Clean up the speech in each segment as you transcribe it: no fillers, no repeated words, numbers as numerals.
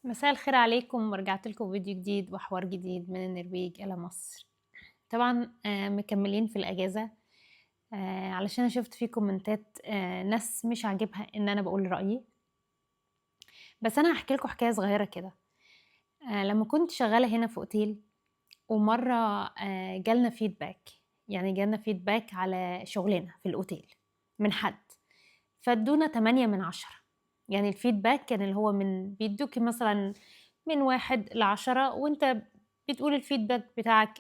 مساء الخير عليكم ورجعت لكم فيديو جديد وحوار جديد من النرويج إلى مصر. طبعا مكملين في الأجازة. علشان أنا شفت فيه كومنتات ناس مش عاجبها إن أنا بقول رأيي. بس أنا هحكي لكم حكاية صغيرة كده. لما كنت شغالة هنا في أوتيل ومرة جالنا فيدباك، يعني جالنا فيدباك على شغلنا في الأوتيل من حد، فادونا 8 من 10. يعني الفيدباك كان اللي هو بيدوكي مثلا من 1 ل10، وانت بتقول الفيدباك بتاعك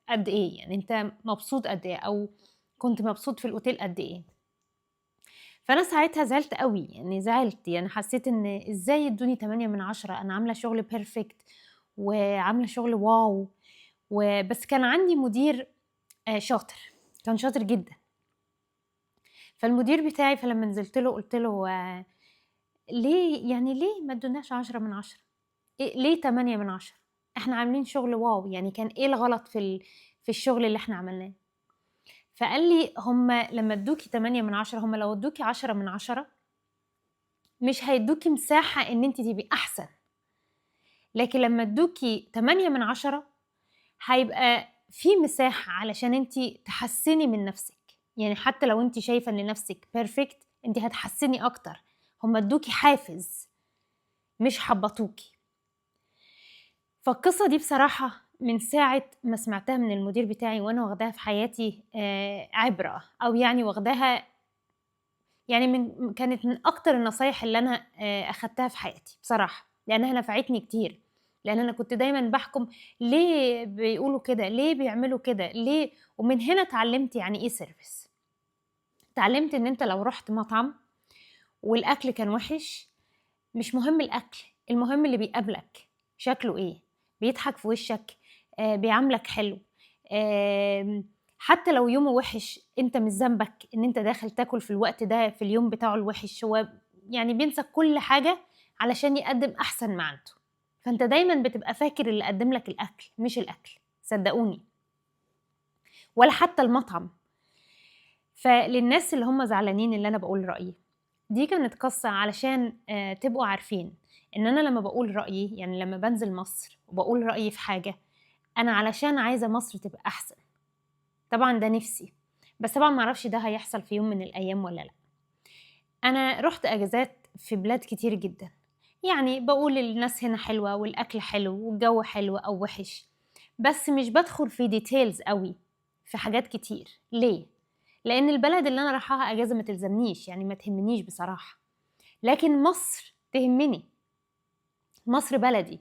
قد ايه، يعني انت مبسوط قد ايه او كنت مبسوط في الاوتيل قد ايه. فانا ساعتها زعلت قوي، يعني زعلت، يعني حسيت ان ازاي ادوني 8 من 10، انا عاملة شغل بيرفكت وعاملة شغل واو. وبس كان عندي مدير شاطر، كان شاطر جدا. فالمدير بتاعي فلما نزلت له قلت له ليه ما ادوناش 10 من 10؟ ليه 8 من 10؟ احنا عاملين شغل واو، يعني كان ايه الغلط في الشغل اللي احنا عملناه؟ فقال لي هم لما ادوكي 8 من 10، هم لو ادوكي 10 من 10 مش هيدوكي مساحة ان انت تبقي احسن، لكن لما ادوكي 8 من 10 هيبقى في مساحة علشان انت تحسني من نفسك. يعني حتى لو انت شايفة ان نفسك بيرفكت، انت هتحسني اكتر. هم ادوكي حافز، مش حبطوكي. فالقصة دي بصراحة من ساعة ما سمعتها من المدير بتاعي وأنا واخداها في حياتي عبرة، أو يعني واخداها، يعني كانت من أكتر النصايح اللي أنا أخدتها في حياتي بصراحة، لأنها نفعتني كتير. لأن أنا كنت دايما بحكم ليه بيقولوا كده، ليه بيعملوا كده، ليه. ومن هنا اتعلمت يعني إيه سيرفيس. اتعلمت إن أنت لو رحت مطعم والأكل كان وحش، مش مهم الأكل، المهم اللي بيقابلك شكله إيه، بيضحك في وشك، بيعاملك حلو. حتى لو يومه وحش، انت مش ذنبك ان انت داخل تاكل في الوقت ده في اليوم بتاعه الوحش. هو يعني بينسى كل حاجة علشان يقدم أحسن ما عنده. فانت دايما بتبقى فاكر اللي قدم لك الأكل مش الأكل، صدقوني، ولا حتى المطعم. فللناس اللي هم زعلانين اللي أنا بقول رأيي، دي كانت قصة علشان تبقوا عارفين ان انا لما بقول رأيي، يعني لما بنزل مصر وبقول رأيي في حاجة، انا علشان عايزة مصر تبقى احسن. طبعا ده نفسي، بس طبعا معرفش ده هيحصل في يوم من الايام ولا لا. انا رحت اجازات في بلاد كتير جدا، يعني بقول الناس هنا حلوة والاكل حلو والجو حلو او وحش، بس مش بدخل في ديتيلز قوي في حاجات كتير. ليه؟ لان البلد اللي انا رايحاها اجازة ما تلزمنيش، يعني ما تهمنيش بصراحة. لكن مصر تهمني، مصر بلدي.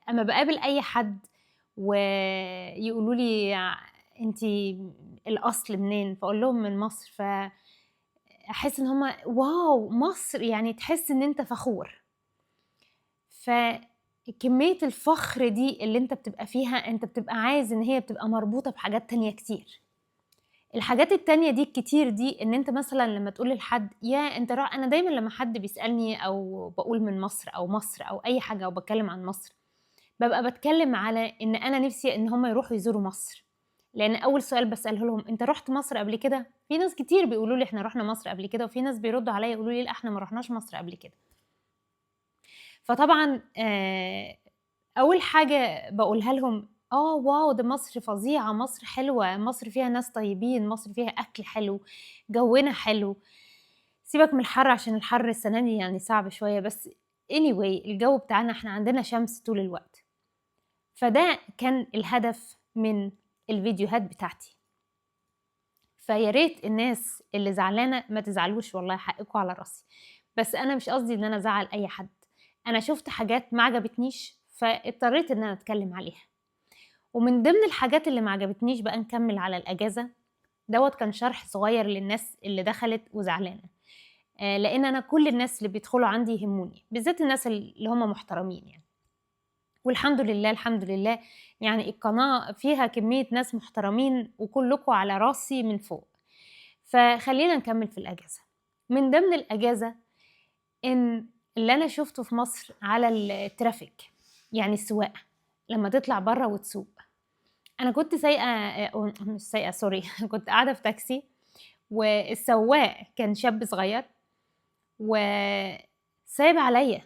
اما بقابل اي حد ويقولوا لي انتي الاصل منين، فاقول لهم من مصر، فاحس ان هما واو مصر، يعني تحس ان انت فخور. فكمية الفخر دي اللي انت بتبقى فيها، انت بتبقى عايز ان هي بتبقى مربوطة بحاجات تانية كتير. الحاجات التانية دي الكتير دي، ان انت مثلا لما تقول لحد يا انت انا دايما لما حد بيسألني او بقول من مصر او مصر او اي حاجة او بتكلم عن مصر، ببقى بتكلم على ان انا نفسي ان هم يروحوا يزوروا مصر. لان اول سؤال بسأله لهم انت رحت مصر قبل كده؟ في ناس كتير بيقولوا لي احنا رحنا مصر قبل كده، وفي ناس بيردوا عليا يقولوا لي لا احنا ما رحناش مصر قبل كده. فطبعا اول حاجة بقولها لهم واو ده مصر فظيعة، مصر حلوة، مصر فيها ناس طيبين، مصر فيها اكل حلو، جونا حلو. سيبك من الحر عشان الحر السنة دي يعني صعب شوية، بس anyway الجو بتاعنا احنا عندنا شمس طول الوقت. فده كان الهدف من الفيديوهات بتاعتي. فيا ريت الناس اللي زعلانة ما تزعلوش، والله حقكم على راسي، بس انا مش قصدي ان انا ازعل اي حد. انا شفت حاجات ما عجبتنيش فاضطريت ان انا اتكلم عليها. ومن ضمن الحاجات اللي ما عجبتنيش بقى، نكمل على الاجازة دوت، كان شرح صغير للناس اللي دخلت وزعلانة. لان انا كل الناس اللي بيدخلوا عندي يهموني، بالذات الناس اللي هم محترمين يعني. والحمد لله الحمد لله، يعني القناة فيها كمية ناس محترمين وكلكم على راسي من فوق. فخلينا نكمل في الأجازة. من ضمن الأجازة إن اللي أنا شفته في مصر على الترافيك، يعني السواقة لما تطلع بره وتسوق. أنا كنت سايقة مش سايقة سوري كنت قاعدة في تاكسي، والسواق كان شاب صغير وسايب عليا.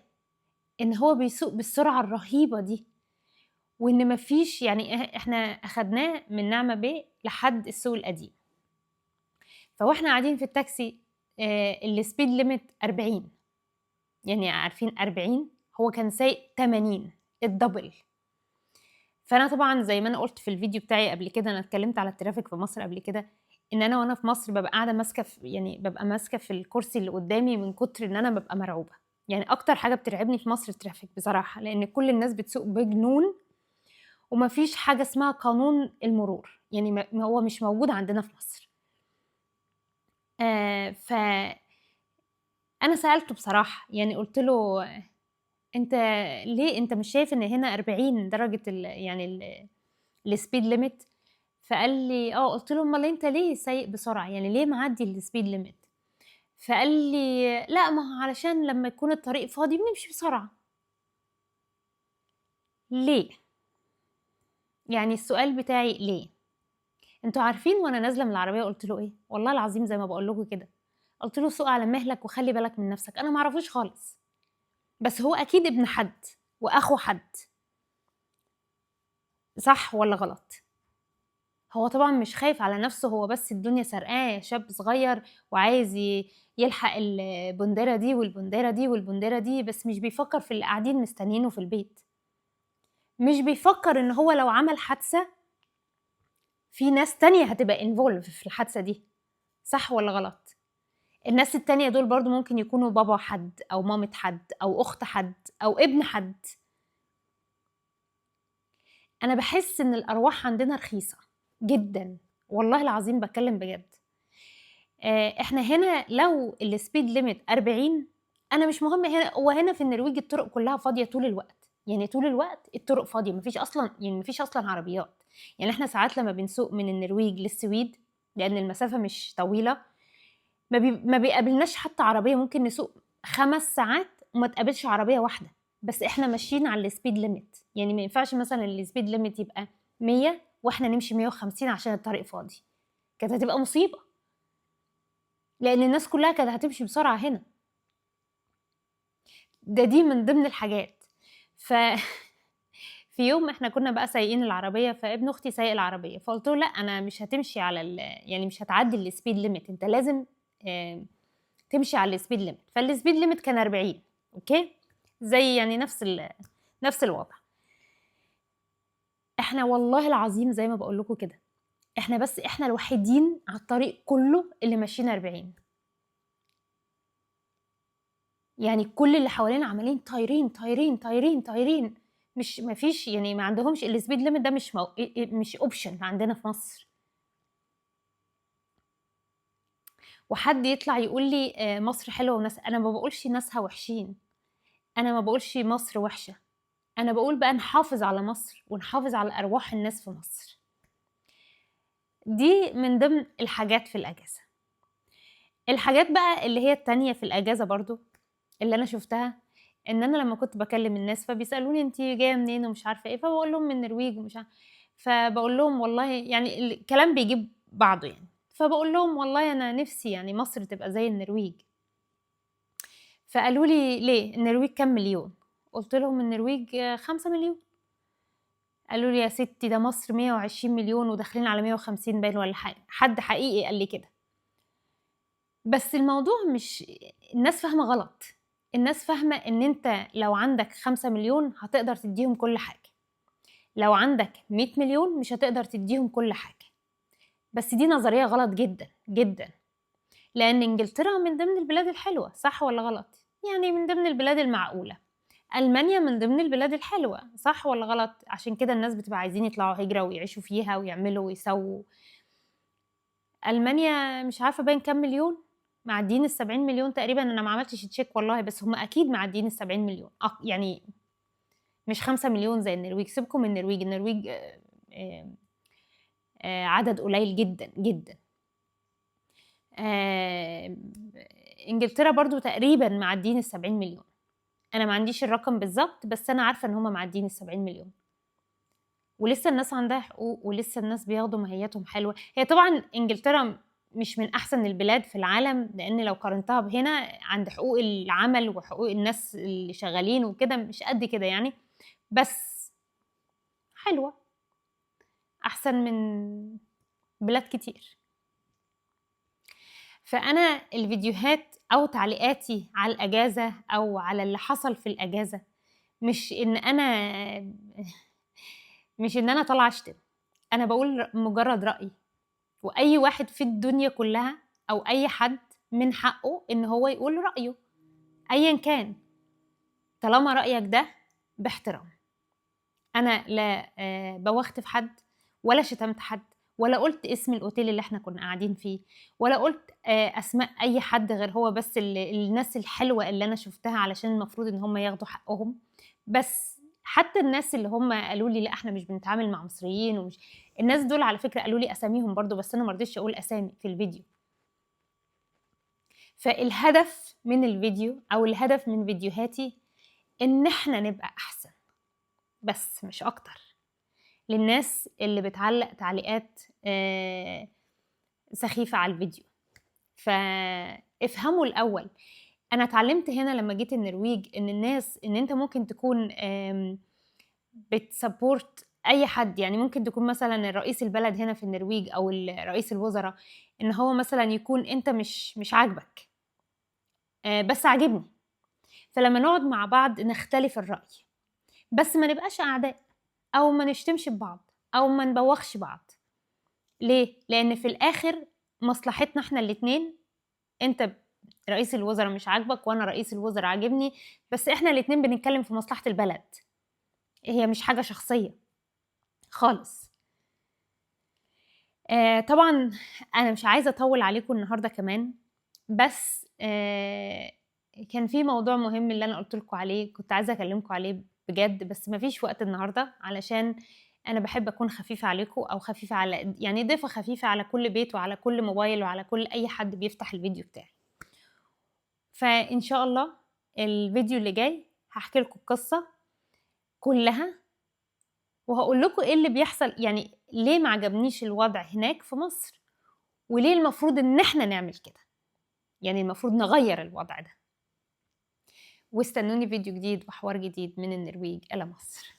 إن هو بيسوق بالسرعة الرهيبة دي، وإن ما فيش يعني إحنا أخدناه من نعمة بيه لحد السوق القديم. فوإحنا قاعدين في التاكسي الspeed limit 40، يعني عارفين 40 هو كان سايق 80 الدبل. فأنا طبعًا زي ما أنا قُلت في الفيديو بتاعي قبل كده، أنا اتكلمت على الترافيك في مصر قبل كده، إن أنا وأنا في مصر بابقى قاعدة بابقى ماسكة في الكرسي اللي قدامي من كتر إن أنا بابقى مرعوبة. يعني أكتر حاجة بترعبني في مصر الترافيك بصراحة، لإن كل الناس بتسوق بجنون وما فيش حاجة اسمها قانون المرور، يعني ما هو مش موجود عندنا في مصر. ف أنا سألته بصراحة، يعني قُلت له: "أنت ليه أنت مش شايف إن هنا 40 درجة يعني الspeed limit؟" فقال لي: قُلت له: "أُمّال أنت ليه سايق بسرعة، يعني ليه معدّي الspeed limit؟" فقال لي: "لأ، ما هو علشان لمّا يكون الطريق فاضي بنمشي بسرعة." ليه؟ يعني السؤال بتاعي ليه؟ أنتم عارفين وأنا نازلة من العربية قُلت له إيه؟ والله العظيم زي ما باقول لكم كده، قُلت له: "سوق على مهلك وخلّي بالك من نَفْسك." أنا ما أعرفوش خالص، بس هو أكيد ابن حد وأخو حد، صح والّا غلط؟ هو طبعًا مش خايف على نَفْسه، هو بس الدنيا سرقاه، شاب صغير وعايز يلحق البنديرة دي والبنديرة دي والبنديرة دي، بس مش بيفكّر في اللي قاعدين مستنيينه في البيت، مش بيفكّر إن هو لو عمل حادثة في ناس تانية هتبقى involve في الحادثة دي، صح والّا غلط؟ الناس التانية دول برضه ممكن يكونوا بابا حد أو مامة حد أو أخت حد أو ابن حد. أنا باحس إن الأرواح عندنا رخيصة جدًا، والله العظيم باتكلّم بجد. إحنا هنا لو الspeed limit 40 أنا مش مهم هو هنا في النرويج الطرق كلّها فاضية طول الوقت، يعني طول الوقت الطرق فاضية ما فيش أصلًا عربيات. يعني إحنا ساعات لمّا بنسوق من النرويج للسويد، لإن المسافة مش طويلة، ما بيقابلناش حتى عربية، ممكن نسوق 5 ساعات وما تقابلش عربية واحدة، بس إحنا ماشيين على الspeed limit، يعني ما ينفعش مثلًا الspeed limit يبقى 100 وإحنا نمشي 150 عشان الطريق فاضي، كانت هتبقى مصيبة، لإن الناس كلّها كانت هتمشي بسرعة هنا. دي من ضمن الحاجات. ف في يوم إحنا كنا بقى سايقين العربية، فابن أختي سايق العربية، فقُلت له: "لأ، أنا مش هتمشي على يعني مش هتعدّي الspeed limit، أنت لازم تمشي على الspeed limit." فالspeed limit كان 40 أوكي، زي يعني نفس الوضع. إحنا والله العظيم زي ما باقول لكم كده، إحنا الوحيدين على الطريق كلّه اللي ماشيين 40. يعني كل اللي حوالينا عمالين طايرين، طايرين، طايرين، طايرين، ما فيش يعني ما عندهمش الspeed limit ده مش option عندنا في مصر. وحد يطلع يقول لي مصر حلوة أنا ما باقولش ناسها وحشين، أنا ما باقولش مصر وحشة، أنا باقول بقى نحافظ على مصر ونحافظ على أرواح الناس في مصر. دي من ضمن الحاجات في الأجازة. الحاجات بقى اللي هي التانية في الأجازة برضه، اللي أنا شُفتها، إن أنا لمّا كنت باكلّم الناس فبيسألوني أنتِ جاية منين ومش عارفة إيه، فباقول لهم من النرويج ومش فباقول لهم والله يعني الكلام بيجيب بعضه يعني، فباقول لهم والله أنا نِفْسي يعني مصر تبقى زي النرويج. فقالوا لي: "ليه؟ النرويج كام مليون؟" قُلت لهم: "النرويج 5.000.000." قالوا لي: "يا ستي ده مصر 120.000.000 وداخلين على 150 باين والّا حاجة." حد حقيقي قال لي كده. بس الموضوع مش الناس فاهمة غلط، الناس فاهمة إن أنت لو عندك 5.000.000 هتقدر تدّيهم كل حاجة، لو عندك 100.000.000 مش هتقدر تدّيهم كل حاجة، بس دي نظرية غلط جدًا، جدًا، لإن إنجلترا من ضمن البلاد الحلوة، صح والّا غلط؟ يعني من ضمن البلاد المعقولة، ألمانيا من ضمن البلاد الحلوة، صح والّا غلط؟ عشان كده الناس بتبقى عايزين يطلعوا هجرة ويعيشوا فيها ويعملوا ويسووا. ألمانيا مش عارفة باين كام مليون، معديين ال70.000.000 تقريبًا، أنا ما عملتش check والله، بس هم أكيد معديين ال70.000.000 يعني مش 5.000.000 زي النرويج، سيبكم من النرويج، النرويج عدد قليل جدًا، جدًا. آآ إنجلترا برضه تقريبًا معديين ال70.000.000، أنا ما عنديش الرقم بالضبط، بس أنا عارفة إن هم معديين ال70.000.000. ولسه الناس عندها حقوق، ولسه الناس بياخدوا ماهيتهم حلوة. هي طبعًا إنجلترا مش من احسن البلاد في العالم، لان لو قارنتها بهنا عند حقوق العمل وحقوق الناس اللي شغالين وكده مش قد كده يعني، بس حلوة احسن من بلاد كتير. فانا الفيديوهات او تعليقاتي على الاجازة او على اللي حصل في الاجازة مش ان انا طالعه اشتم، انا بقول مجرد رأي، واي واحد في الدنيا كلها او اي حد من حقه ان هو يقول رأيه ايا كان، طالما رأيك ده باحترام. انا لا بوخت في حد ولا شتمت حد ولا قلت اسم الاوتيل اللي احنا كنا قاعدين فيه ولا قلت اسماء اي حد غير هو بس الناس الحلوة اللي انا شفتها علشان المفروض ان هم ياخدوا حقهم. بس حتى الناس اللي هم قالوا لي لا احنا مش بنتعامل مع مصريين ومش، الناس دول على فكرة قالوا لي اساميهم برضو بس انا مرضيش اقول اسامي في الفيديو. فالهدف من الفيديو او الهدف من فيديوهاتي ان احنا نبقى احسن بس مش اكتر. للناس اللي بتعلق تعليقات سخيفة على الفيديو، فافهموا الاول. انا اتعلمت هنا لما جيت النرويج ان الناس ان انت ممكن تكون بتسبورت اي حد، يعني ممكن تكون مثلا رئيس البلد هنا في النرويج او رئيس الوزراء ان هو مثلا يكون انت مش عاجبك بس عاجبني، فلما نقعد مع بعض نختلف الرأي بس ما نبقاش أعداء أو ما نشتمش ببعض أو ما نبوخش بعض. ليه؟ لأن في الآخر مصلحتنا احنا الاتنين، انت رئيس الوزراء مش عاجبك وانا رئيس الوزراء عاجبني، بس احنا الاتنين بنتكلم في مصلحة البلد، هي مش حاجة شخصية خالص. طبعا انا مش عايزة اطول عليكم النهاردة كمان، بس كان في موضوع مهم اللي انا قلت لكم عليه كنت عايزة اكلمكم عليه بجد، بس مفيش وقت النهاردة علشان انا بحب اكون خفيفة عليكم او خفيفة على يعني ضيفة خفيفة على كل بيت وعلى كل موبايل وعلى كل اي حد بيفتح الفيديو بتاعي. فان شاء الله الفيديو اللي جاي هحكي لكم القصة كلها وهقول لكم ايه اللي بيحصل، يعني ليه ما عجبنيش الوضع هناك في مصر وليه المفروض ان احنا نعمل كده، يعني المفروض نغير الوضع ده. واستنوني فيديو جديد وحوار جديد من النرويج إلى مصر.